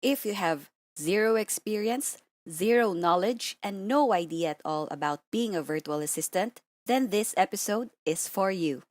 If you have zero experience, zero knowledge, and no idea at all about being a virtual assistant, then this episode is for you.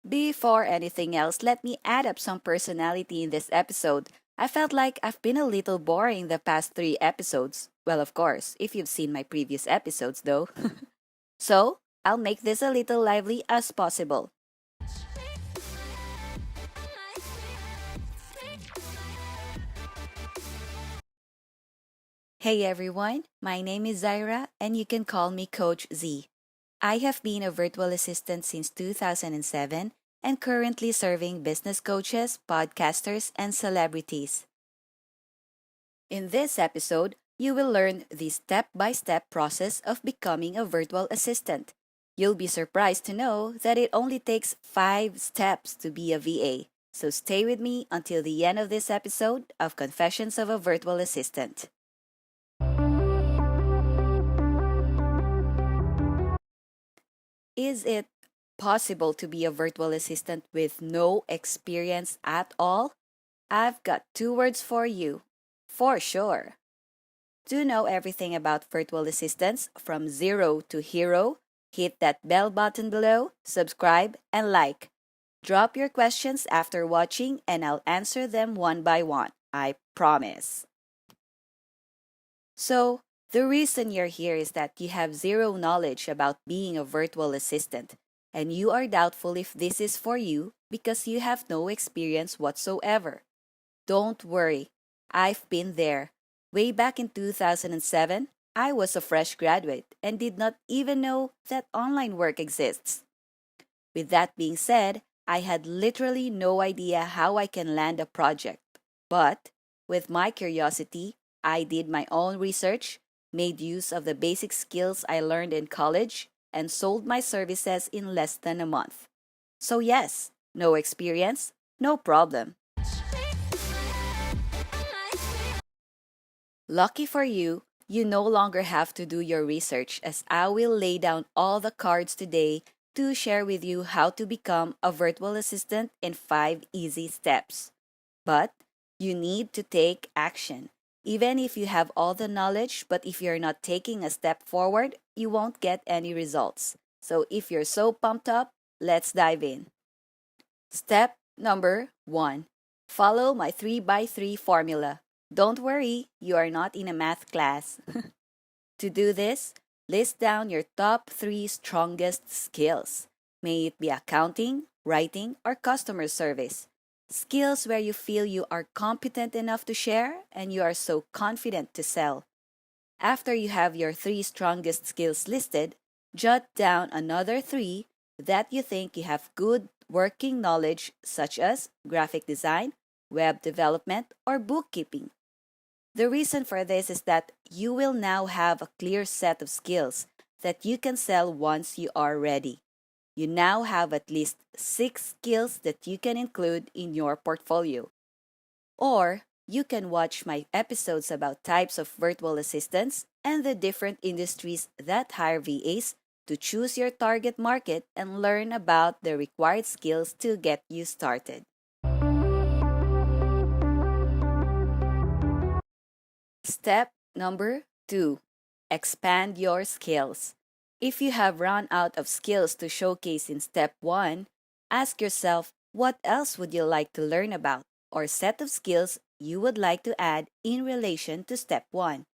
Before anything else, let me add up some personality in this episode. I felt like I've been a little boring the past three episodes. Well, of course, if you've seen my previous episodes, though. So, I'll make this a little lively as possible. Hey everyone, my name is Zaira, and you can call me Coach Z. I have been a virtual assistant since 2007 and currently serving business coaches, podcasters, and celebrities. In this episode, you will learn the step by step process of becoming a virtual assistant. You'll be surprised to know that it only takes 5 steps to be a VA. So stay with me until the end of this episode of Confessions of a Virtual Assistant. Is it possible to be a virtual assistant with no experience at all? I've got 2 words for you. For sure. To know everything about virtual assistants from zero to hero, hit that bell button below, subscribe, and like. Drop your questions after watching and I'll answer them one by one. I promise. So, the reason you're here is that you have zero knowledge about being a virtual assistant, and you are doubtful if this is for you because you have no experience whatsoever. Don't worry, I've been there. Way back in 2007, I was a fresh graduate and did not even know that online work exists. With that being said, I had literally no idea how I can land a project. But with my curiosity, I did my own research, made use of the basic skills I learned in college, and sold my services in less than a month. So, yes, no experience, no problem. Lucky for you, you no longer have to do your research as I will lay down all the cards today to share with you how to become a virtual assistant in 5 easy steps. But you need to take action. Even if you have all the knowledge, but if you're not taking a step forward, you won't get any results. So if you're so pumped up, let's dive in. Step number 1. Follow my 3 by 3 formula. Don't worry, you are not in a math class. To do this, list down your top 3 strongest skills. May it be accounting, writing, or customer service. Skills where you feel you are competent enough to share and you are so confident to sell. After you have your 3 strongest skills listed, jot down another 3 that you think you have good working knowledge, such as graphic design, web development, or bookkeeping. The reason for this is that you will now have a clear set of skills that you can sell once you are ready. You now have at least 6 skills that you can include in your portfolio. Or you can watch my episodes about types of virtual assistants and the different industries that hire VAs to choose your target market and learn about the required skills to get you started. Step number 2. Expand your skills. If you have run out of skills to showcase in step 1, ask yourself what else would you like to learn about or set of skills you would like to add in relation to step 1.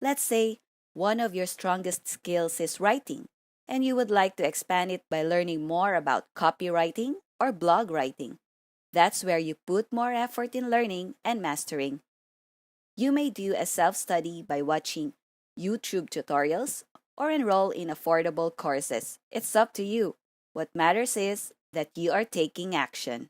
Let's say one of your strongest skills is writing, and you would like to expand it by learning more about copywriting or blog writing. That's where you put more effort in learning and mastering. You may do a self-study by watching YouTube tutorials or enroll in affordable courses. It's up to you. What matters is that you are taking action.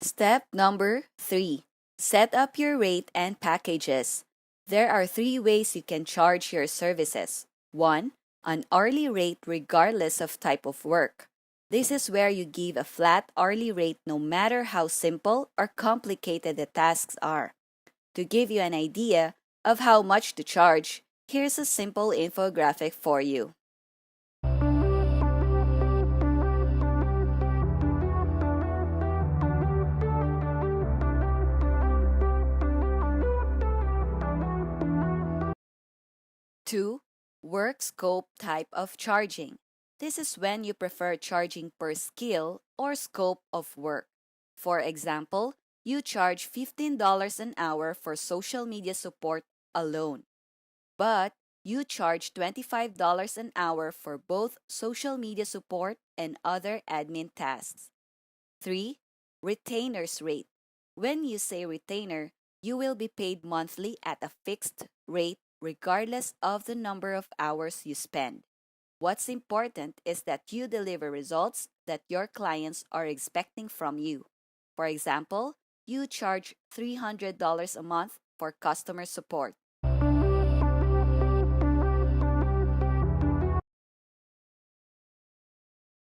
Step number 3. Set up your rate and packages. There are 3 ways you can charge your services. 1. An hourly rate regardless of type of work. This is where you give a flat hourly rate no matter how simple or complicated the tasks are. To give you an idea of how much to charge, here's a simple infographic for you. Two, work scope type of charging. This is when you prefer charging per skill or scope of work. For example, you charge $15 an hour for social media support alone, but you charge $25 an hour for both social media support and other admin tasks. 3. Retainer's rate. When you say retainer, you will be paid monthly at a fixed rate regardless of the number of hours you spend. What's important is that you deliver results that your clients are expecting from you. For example, you charge $300 a month for customer support.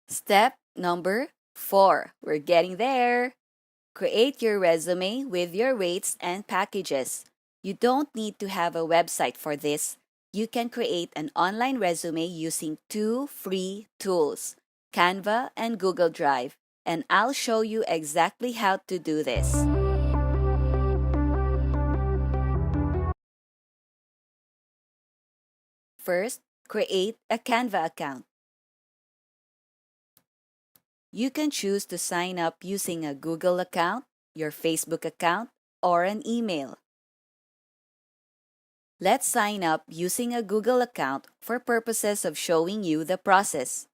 Step number 4. We're getting there. Create your resume with your rates and packages. You don't need to have a website for this. You can create an online resume using two free tools, Canva and Google Drive, and I'll show you exactly how to do this. First, create a Canva account. You can choose to sign up using a Google account, your Facebook account, or an email. Let's sign up using a Google account for purposes of showing you the process.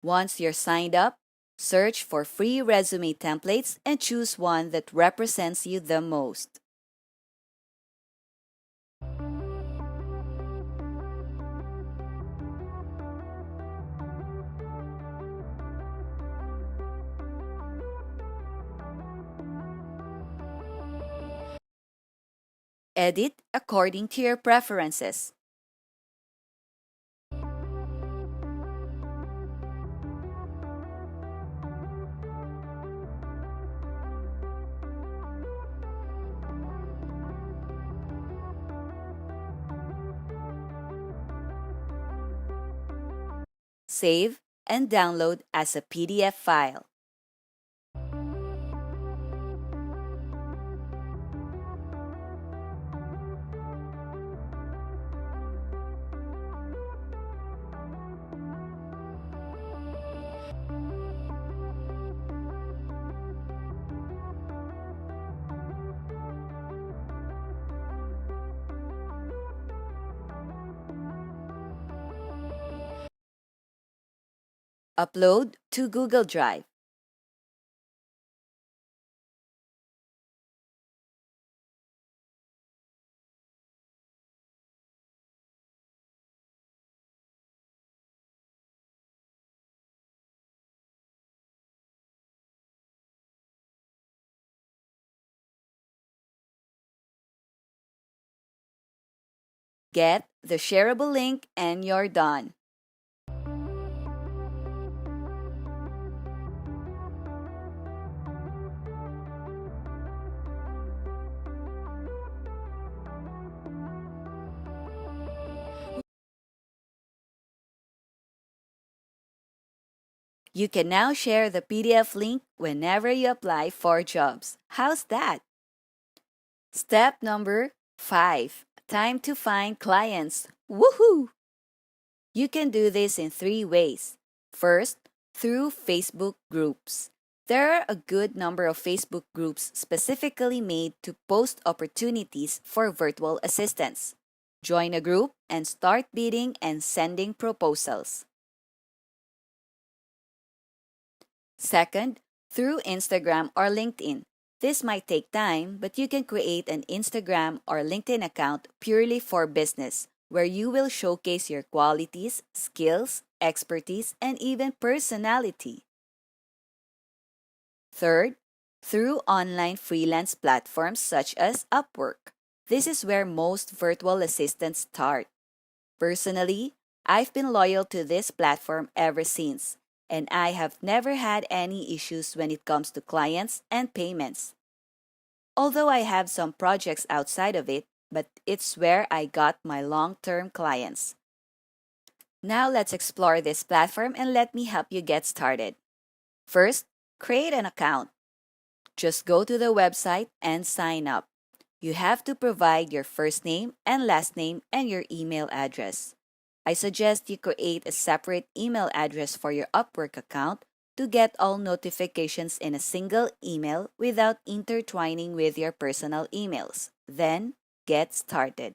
Once you're signed up, search for free resume templates and choose one that represents you the most. Edit according to your preferences. Save and download as a PDF file. Upload to Google Drive. Get the shareable link and you're done. You can now share the PDF link whenever you apply for jobs. How's that? Step number 5. Time to find clients. Woohoo! You can do this in 3 ways. First, through Facebook groups. There are a good number of Facebook groups specifically made to post opportunities for virtual assistants. Join a group and start bidding and sending proposals. Second, through Instagram or LinkedIn. This might take time, but you can create an Instagram or LinkedIn account purely for business, where you will showcase your qualities, skills, expertise, and even personality. Third, through online freelance platforms such as Upwork. This is where most virtual assistants start. Personally, I've been loyal to this platform ever since, and I have never had any issues when it comes to clients and payments. Although I have some projects outside of it, but it's where I got my long term clients. Now let's explore this platform and let me help you get started. First, create an account. Just go to the website and sign up. You have to provide your first name and last name and your email address. I suggest you create a separate email address for your Upwork account to get all notifications in a single email without intertwining with your personal emails. Then, get started.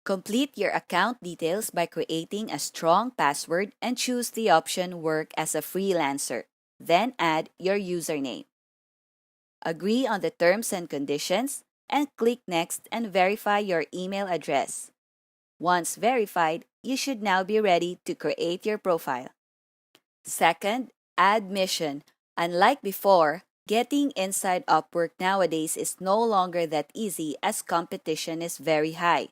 Complete your account details by creating a strong password and choose the option Work as a freelancer. Then add your username. Agree on the terms and conditions and click Next and verify your email address. Once verified, you should now be ready to create your profile. Second, add mission. Unlike before, getting inside Upwork nowadays is no longer that easy as competition is very high.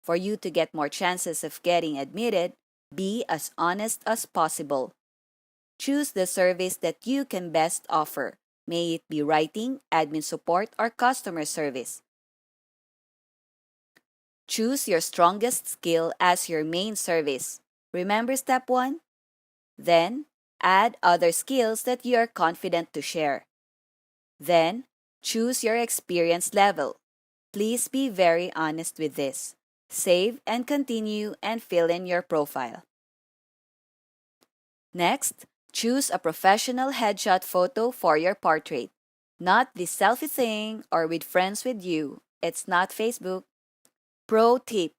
For you to get more chances of getting admitted, be as honest as possible. Choose the service that you can best offer. May it be writing, admin support, or customer service. Choose your strongest skill as your main service. Remember step 1? Then, add other skills that you are confident to share. Then, choose your experience level. Please be very honest with this. Save and continue and fill in your profile. Next, choose a professional headshot photo for your portrait. Not the selfie thing or with friends with you. It's not Facebook. Pro tip: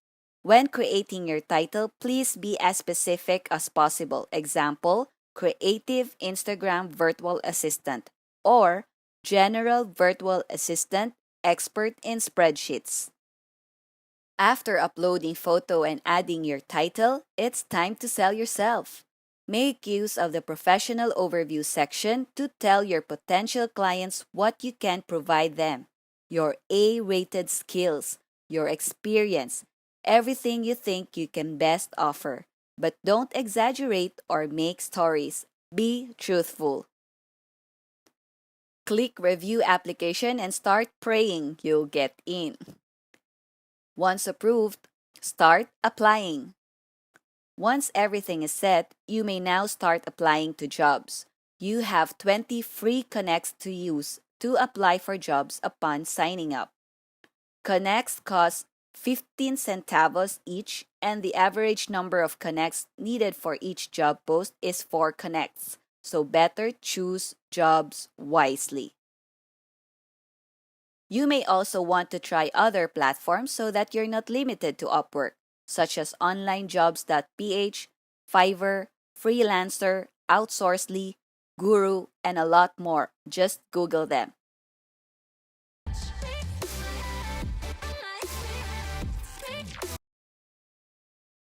when creating your title, please be as specific as possible. Example, Creative Instagram Virtual Assistant or General Virtual Assistant Expert in Spreadsheets. After uploading photo and adding your title, it's time to sell yourself. Make use of the professional overview section to tell your potential clients what you can provide them. Your A-rated skills, your experience, everything you think you can best offer. But don't exaggerate or make stories. Be truthful. Click review application and start praying you'll get in. Once approved, start applying. Once everything is set, you may now start applying to jobs. You have 20 free connects to use to apply for jobs upon signing up. Connects cost 15 centavos each, and the average number of connects needed for each job post is 4 connects, so better choose jobs wisely. You may also want to try other platforms so that you're not limited to Upwork, such as onlinejobs.ph, Fiverr, Freelancer, Outsourcely, Guru, and a lot more. Just Google them.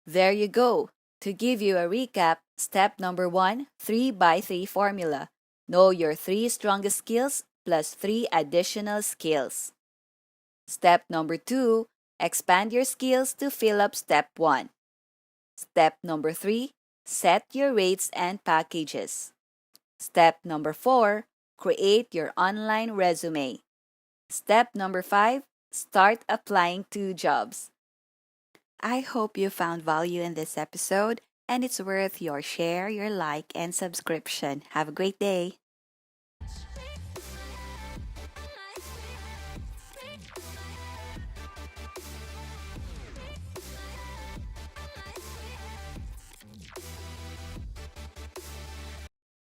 There you go. To give you a recap, step number 1, 3x3 formula. Know your 3 strongest skills plus 3 additional skills. Step number 2, expand your skills to fill up step 1. Step number 3, set your rates and packages. Step number 4, create your online resume. Step number 5, start applying to jobs. I hope you found value in this episode and it's worth your share, your like, and subscription. Have a great day.